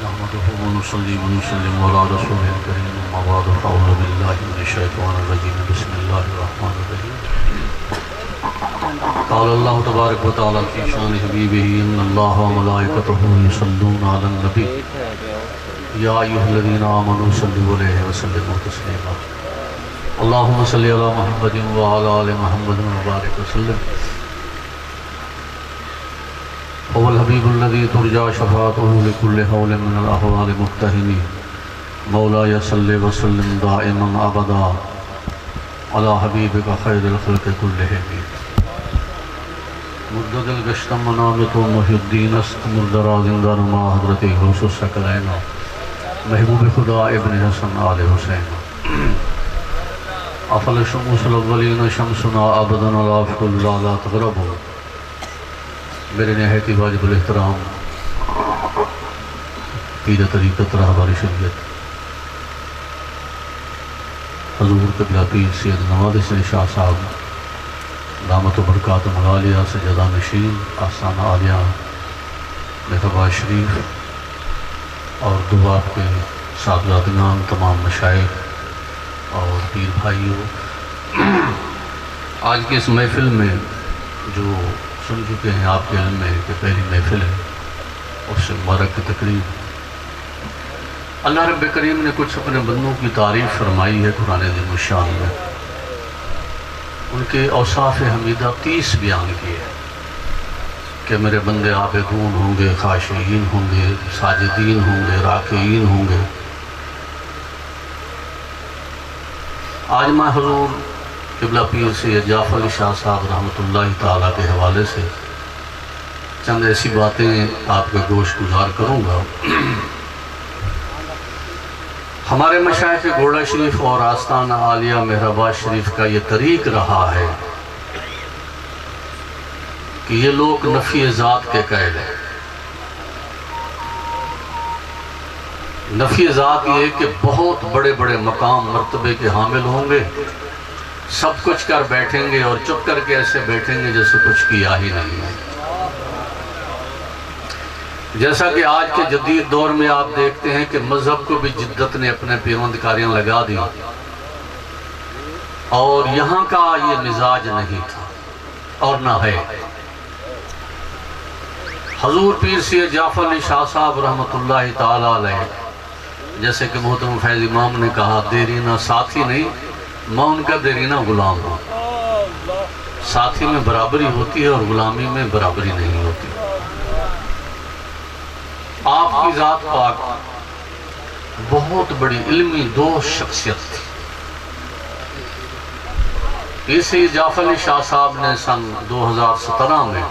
नहमदुहु व नुसल्ली व नुसल्लिमु अला रसूलिल करीम अम्मा बअद फ़अऊज़ु बिल्लाहि मिनश शैतानिर रजीम बिस्मिल्लाहिर रहमानिर रहीम क़ाल अल्लाहु तबारक व तआला फ़ी शानि हबीबिही इन्नल्लाहा व मलाइकतहु युसल्लूना अलन नबी या अय्युहल्लज़ीना आमनू सल्लु अलैहि व सल्लिमू तस्लीमा अल्लाहुम्मा सल्लि अला मुहम्मदिन व अला आलि मुहम्मदिन व बारिक व सल्लिम हुवल हबीबुल्लज़ी तुरजा शफ़ाअतुहु लिकुल्लि हौलिन मिनल अहवालि मुक़्तहिमी मौलाया सल्लि व सल्लिम दाइमन अबदा अला हबीबिका खैरिल ख़ल्क़ि कुल्लिहिम मुद्ददिल गश्तम मनामितो मुहिद्दीन अस्त मुर्दरा ज़िंदा नुमा हज़रती हुसूस सकलैना महबूब खुदा इब्न हसन आले हुसैन अफ़ल शमूसल अव्वलीन शमसुना अबदन अला फ़ुल्ला ला तग़रबू। मेरे नहायत वाजिबुल एहतराम पीर तरीक़त रहबर शरीयत हज़ूर क़िबला पीर सैयद नवाज़ हुसैन शाह साहब दामत बरकात मगालिया सजदा नशीन आस्थाना आलिया मेहरबा शरीफ और दुआ के साथातिनान तमाम मशाइख और पीर भाइयों, आज की इस महफ़िल में जो सुन चुके हैं आपके इल्म में कि पहली महफ़िल है उससे मुबारक की तकरीब अल्लाह रब्ब करीम ने कुछ अपने बंदों की तारीफ़ फरमाई है कुरान अज़ीम शान में। उनके औसाफ़ हमीदा 30 बयान किए हैं कि मेरे बंदे आबिदून होंगे, खाशिईन होंगे, साजिदीन होंगे, राकिईन होंगे। आज मैं हुज़ूर क़िबला पीर सैयद जाफ़र अली शाह साहब रहमतुल्लाहि ताला के हवाले से चंद ऐसी बातें आपके गोश गुजार करूँगा। हमारे मशाइख़ घोड़ा शरीफ और आस्ताना आलिया मेहराबा शरीफ का ये तरीक़ रहा है कि ये लोग नफ़ी ज़ात के कायल हैं। नफ़ी ज़ात ये कि बहुत बड़े बड़े मकाम मर्तबे के हामिल होंगे, सब कुछ कर बैठेंगे और चुप करके ऐसे बैठेंगे जैसे कुछ किया ही नहीं है। जैसा कि आज के जदीद दौर में आप देखते हैं कि मज़हब को भी जिद्दत ने अपने पेवंदकारियाँ लगा दी और यहाँ का ये मिजाज नहीं था और ना है। हज़ूर पीर सैयद जाफ़र अली शाह साहब रहमतुल्लाहि ताला अलैह, जैसे कि मोहतरम फैज़ इमाम ने कहा, देरीना साथी नहीं, मैं उनका देरीना गुलाम हूँ। साथी में बराबरी होती है और गुलामी में बराबरी नहीं होती। आपकी ज़ात पाक बहुत बड़ी इल्मी दो शख्सियत थी। पीर सैयद जाफ़र अली शाह साहब ने सन 2017 में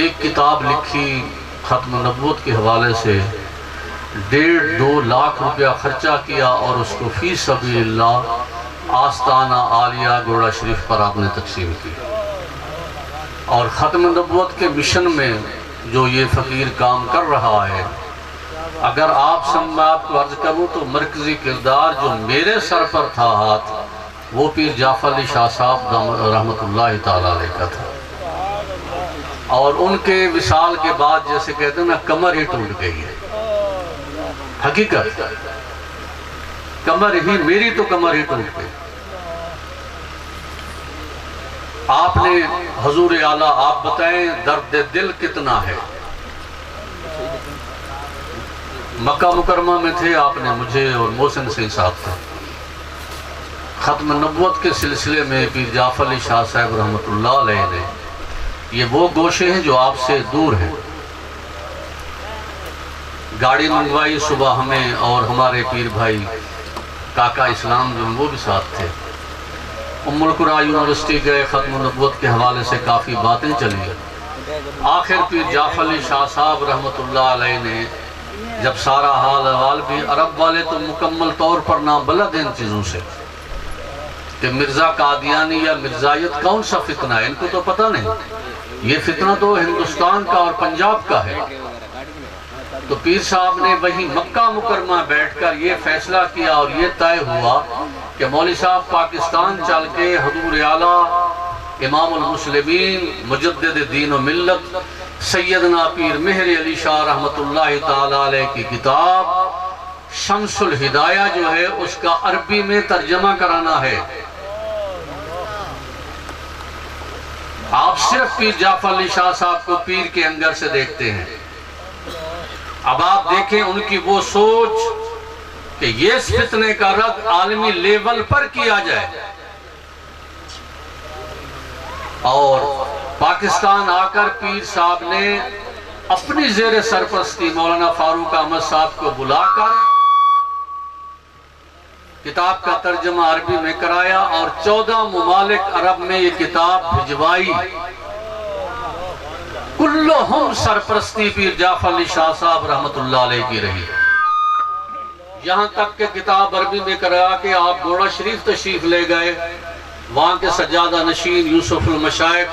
एक किताब लिखी ख़त्म नबूवत के हवाले से 1.5-2 लाख रुपया खर्चा किया और उसको फ़ी सबीलिल्लाह आस्ताना आलिया घोड़ा शरीफ पर आपने तकसीम की। और ख़त्म नबूवत के मिशन में जो ये फ़कीर काम कर रहा है, अगर आपको अर्ज़ करूँ तो मरकज़ी किरदार जो मेरे सर पर था हाथ, वो पीर जाफ़र अली शाह साहब रहमतुल्लाहि ताला अलैह का था। और उनके विसाल के बाद जैसे कहते हैं ना, कमर ही टूट गई है। हकीकत कमर ही, मेरी तो कमर ही टूट गई। आपने हजूर आला आप बताएं दर्द दिल कितना है। मक्का मुकरमा में थे, आपने मुझे और मोहसिन सिंह साहब थे। ख़त्म नबूवत के सिलसिले में पीर जाफ़र अली शाह साहब रहमतुल्लाह अलैह ने, ये वो गोशे हैं जो आपसे दूर हैं, गाड़ी मंगवाई सुबह हमें और हमारे पीर भाई काका इस्लाम जो वो भी साथ थे। उम्मुल कुरा यूनिवर्सिटी गए, ख़त्म नबूवत के हवाले से काफ़ी बातें चली। आखिर पीर जाफ़र अली शाह साहब रहमतुल्लाह अलैह ने जब सारा हाल अहवाल भी, अरब वाले तो मुकम्मल तौर पर नाबलद हैं इन चीज़ों से कि मिर्ज़ा कादियानी या मिर्ज़ायत कौन सा फितना है, इनको तो पता नहीं। ये फितना तो हिंदुस्तान का और पंजाब का है। तो पीर साहब ने वहीं मक्का मुकरमा बैठकर ये फैसला किया और ये तय हुआ कि मौलवी साहब पाकिस्तान चल के हजूर आला इमामुल मुस्लिमीन मुजद्दिद दीन व मिल्लत सैयदना पीर मेहर अली शाह रहमतुल्लाह ताला अलैह की किताब शम्सुल हिदाया जो है उसका अरबी में तर्जमा कराना है। आप सिर्फ पीर जाफर अली शाह साहब को पीर के अंगर से देखते हैं। अब आप देखें उनकी वो सोच कि ये फितने का रद्द आलमी लेवल पर किया जाए, और पाकिस्तान आकर पीर साहब ने अपनी जेर सरपरस्ती मौलाना फारूक अहमद साहब को बुलाकर किताब का तर्जमा अरबी में कराया और 14 मुमालिक अरब में ये किताब भिजवाई। कुल्लुहुम सरपरस्ती पीर जाफर अली शाह साहब रहमतुल्लाह अलैह की रही। यहाँ तक के किताब अरबी में करा के आप गोड़ा शरीफ तशरीफ ले गए, वहाँ के सज्जादा नशीन यूसुफुल मशाइख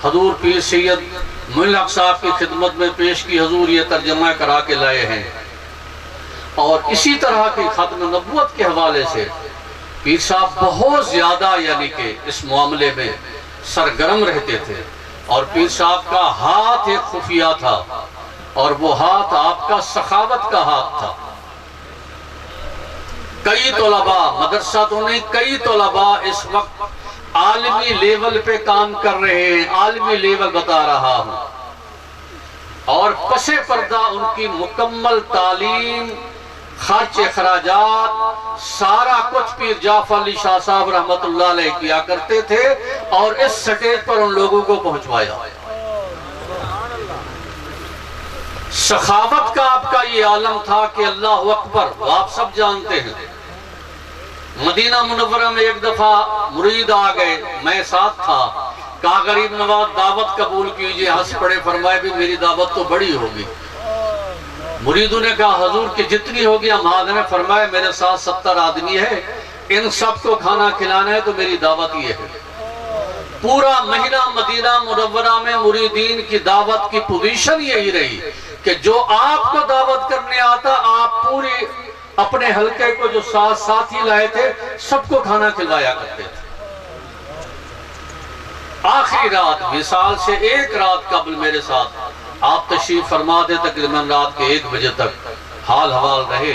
हजूर पीर सैयद मुइनुल हक साहब की खिदमत में पेश की, हजूर ये तर्जमा करा के लाए हैं। और इसी तरह की खत्म नबूवत के हवाले से पीर साहब बहुत ज्यादा यानी कि इस मामले में सरगर्म रहते थे, और पीर साहब का हाथ एक खुफिया था, और वो हाथ आपका सखावत का हाथ था। कई तोलबा मदरसा तो नहीं, कई तोलबा इस वक्त आलमी लेवल पे काम कर रहे हैं, आलमी लेवल बता रहा हूं, और पसे पर्दा उनकी मुकम्मल तालीम, खर्च अखराजात सारा कुछ पीर जाफर अली शाह साहब रहमतुल्लाह अलैह किया करते थे, और इस स्टेज पर उन लोगों को पहुंचवाया। सखावत का आपका ये आलम था कि अल्लाह अकबर, वो आप सब जानते हैं। मदीना मुनव्वरा में एक दफा मुरीद आ गए, मैं साथ था, कहा गरीब नवाज दावत कबूल कीजिए, हंस पड़े, फरमाए भी मेरी दावत तो बड़ी होगी। मुरीदों ने कहा हजूर की जितनी होगी हम हाजिर हैं। फरमाए मेरे साथ 70 आदमी है, इन सबको खाना खिलाना है, तो मेरी दावत ये है। पूरा महीना मदीना मुनव्वरा में मुरीदीन की दावत की पोजीशन यही रही कि जो आपको दावत करने आता, आप पूरी अपने हल्के को जो साथी लाए थे सबको खाना खिलाया करते थे। आखिरी रात विसाल से एक रात कबल मेरे साथ आप तशरीफ फरमा थे, तकरीबन रात के 1 बजे तक हाल हवाल रहे।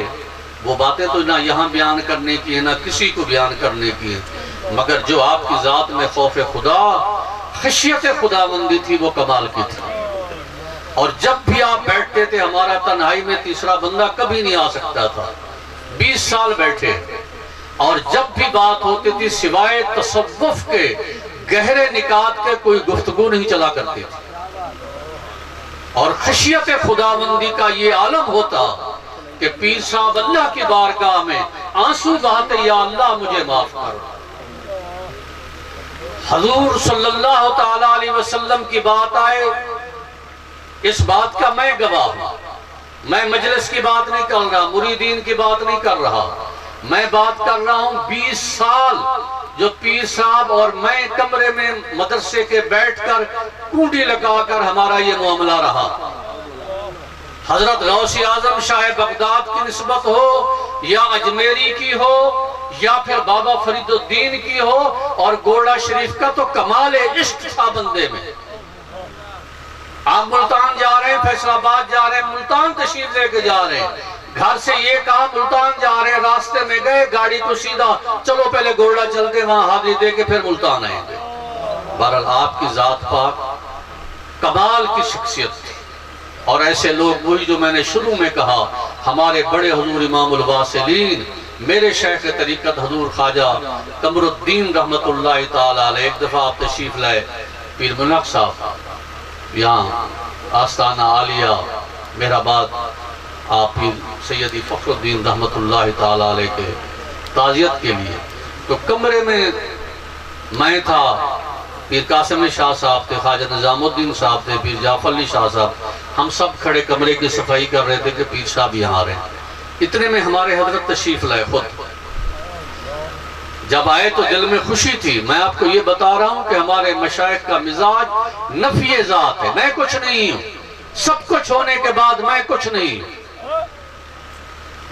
वो बातें तो ना यहाँ बयान करने की है, ना किसी को बयान करने की है, मगर जो आपकी जात में खौफ खुदा, खशियत खुदाबंदी थी, वो कमाल की थी। और जब भी आप बैठते थे, हमारा तन्हाई में तीसरा बंदा कभी नहीं आ सकता था। 20 साल बैठे, और जब भी बात होती थी सिवाय तसव्वुफ के गहरे निकात के कोई गुफ्तगू नहीं चला करती थी। और खशियत खुदाबंदी का ये आलम होता कि पीर साहब अल्लाह की बारगाह में आंसू बहाते, या अल्लाह मुझे माफ करो। हजूर सल्लल्लाहु ताला अलैहि वसल्लम की बात आए, इस बात का मैं गवाह हूं। मैं मजलिस की बात नहीं कर रहा, मुरीदीन की बात नहीं कर रहा, मैं बात कर रहा हूं 20 साल जो पीर साहब और मैं कमरे में मदरसे के बैठकर कुंडी लगाकर हमारा ये मामला रहा। हजरत गौसी आजम शाह बगदाद की निस्बत हो, या अजमेरी की हो, या फिर बाबा फरीदुद्दीन की हो, और गोड़ा शरीफ का तो कमाल इश्क था बंदे में। आप मुल्तान जा रहे हैं, फैसलाबाद जा रहे हैं, मुल्तान तशरीफ लेके जा रहे हैं, घर से ये कहा मुल्तान जा रहे हैं, रास्ते में गए, गाड़ी को सीधा चलो पहले गोरडा चलते, वहां हाजिरी दे के फिर मुल्तान आएंगे। बहरहाल आपकी जात पाक कमाल की शख्सियत थी, और ऐसे लोग वही जो मैंने शुरू में कहा, हमारे बड़े हुजूर इमामुल वासिलीन, मेरे शेख तरीकत हजूर ख्वाजा कमरुद्दीन रहमतुल्लाह ताला अलैह। एक दफा आप तशरीफ लाए पीर मुनक साहब, यहाँ आस्ताना आलिया मेहराबाद, आप पीर सैयदी फखरुद्दीन रहमतुल्लाह ताला अलैह के ताजियत के लिए, तो कमरे में मैं था, पीर कासिम शाह साहब थे, ख्वाजा निजामुद्दीन साहब थे, पीर जाफर अली शाह साहब, हम सब खड़े कमरे की सफाई कर रहे थे कि पीर साहब यहाँ आ रहे हैं। इतने में हमारे हजरत तशरीफ लाए खुद। जब आए तो दिल में खुशी थी। मैं आपको ये बता रहा हूँ कि हमारे मशाइख का मिजाज नफी जात है, मैं कुछ नहीं हूँ, सब कुछ होने के बाद मैं कुछ नहीं हूँ।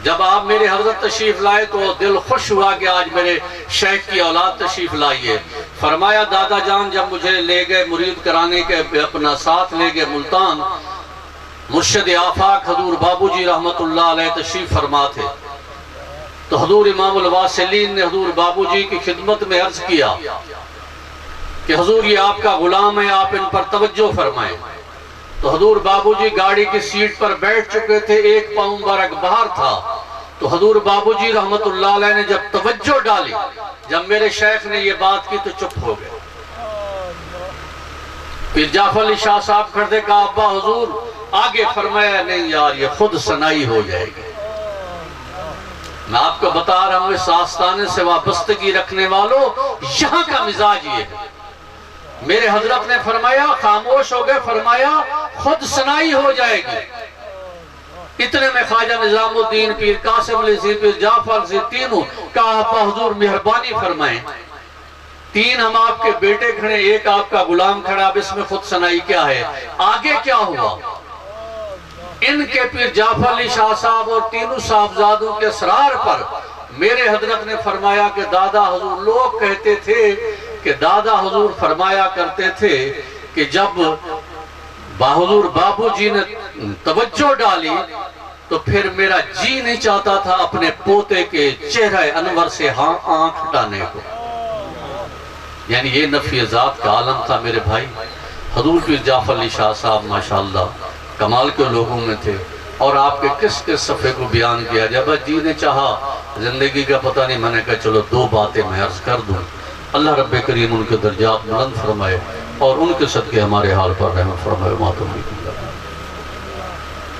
जब आप मेरे हजरत तशरीफ लाए तो दिल खुश हुआ कि आज मेरे शेख की औलाद तशरीफ लाई है। फरमाया दादा जान जब मुझे ले गए मुरीद कराने के अपना साथ ले गए मुल्तान, मुर्शिद आफाक हजूर बाबूजी रहमतुल्लाह अलैह तशरीफ फरमा थे। तो हजूर इमामुल वासिलीन ने हजूर बाबूजी की खिदमत में अर्ज किया कि हजूर ये आपका गुलाम है, आप इन पर तवज्जो फरमाएं। तो हजूर बाबूजी गाड़ी की सीट पर बैठ चुके थे, एक पाँव मुबारक बाहर था। तो हजूर बाबूजी रहमतुल्लाह अलैह ने जब तवज्जो डाली, जब मेरे शेख ने ये बात की तो चुप हो गए। फिर जाफर अली शाह साहब खड़े कहा अब्बा हुजूर आगे। फरमाया नहीं यार ये खुद सनाई हो जाएगी। मैं आपको बता रहा हूं इस आस्ताने से वाबस्तगी रखने वालों, यहां का मिजाज ये है। मेरे हजरत ने फरमाया खामोश हो गए, फरमाया खुद सनाई हो जाएगी। इतने में ख्वाजा निजामुद्दीन पीर कासिम अली से पीर जाफर से तीनों कहा अब्बा हुजूर मेहरबानी फरमाएं, तीन हम आपके बेटे खड़े, एक आपका गुलाम खड़ा, अब इसमें खुद सनाई क्या है? आगे क्या हुआ? इनके पीर जाफर अली शाह साहब और तीनों साहबजादों के असरार पर मेरे हजरत ने फरमाया कि दादा हुजूर, लोग कहते थे कि दादा हुजूर फरमाया करते थे कि जब बाहुजूर बाबूजी ने तवज्जो डाली तो फिर मेरा जी नहीं चाहता था अपने पोते के चेहरे अनवर से आंख हटाने को। यानी ये नफी ज़ात का आलम था मेरे भाई। हजूर पीर जाफर अली शाह साहब माशाअल्लाह कमाल के लोगों में थे। और आपके किस किस सफ़े को बयान किया जब जी ने चाहा, जिंदगी का पता नहीं, मैंने कहा चलो दो बातें मैं अर्ज कर दूं। अल्लाह रब्बे करीम उनके दर्जात बुलंद फरमाए और उनके सदके हमारे हाल पर रहमत फरमाए। मातुम